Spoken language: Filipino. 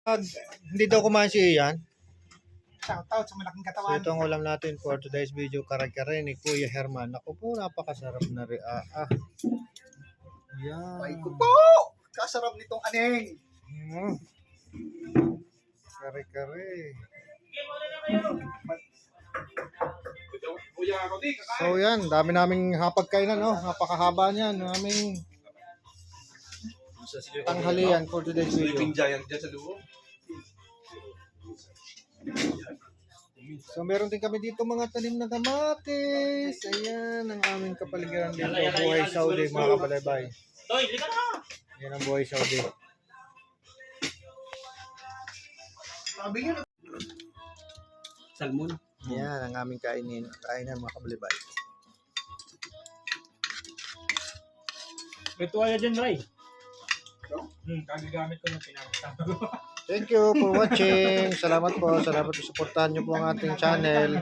Hindi daw kumain si Ian. Shoutout sa malaking So katawan. ito ang ulam natin for today's video, kare-kare ni Kuya Herman. Ako po, napakasarap na rin. Yan. Ay ko po! Kasarap nitong aneng. Mm. Kare-kare. So yan, dami naming hapagkainan, no? Napakahaba niyan, naming tanghalian for today's video. Sleeping giant dyan sa loob. So meron din kami dito mga tanim na kamatis. Ayan ang aming kapaligiran dito. Buhay Saudi mga kabalaybay. Toy, lika na! Yan ang buhay Saudi. Sabi nyo, Salmon. Yan ang aming kainan mga kabalaybay. May tuwaya dyan, Ray. Kagagamit ko ng pinagtama. Thank you for watching. Salamat po. Salamat po. Supportahan niyo po ang ating channel.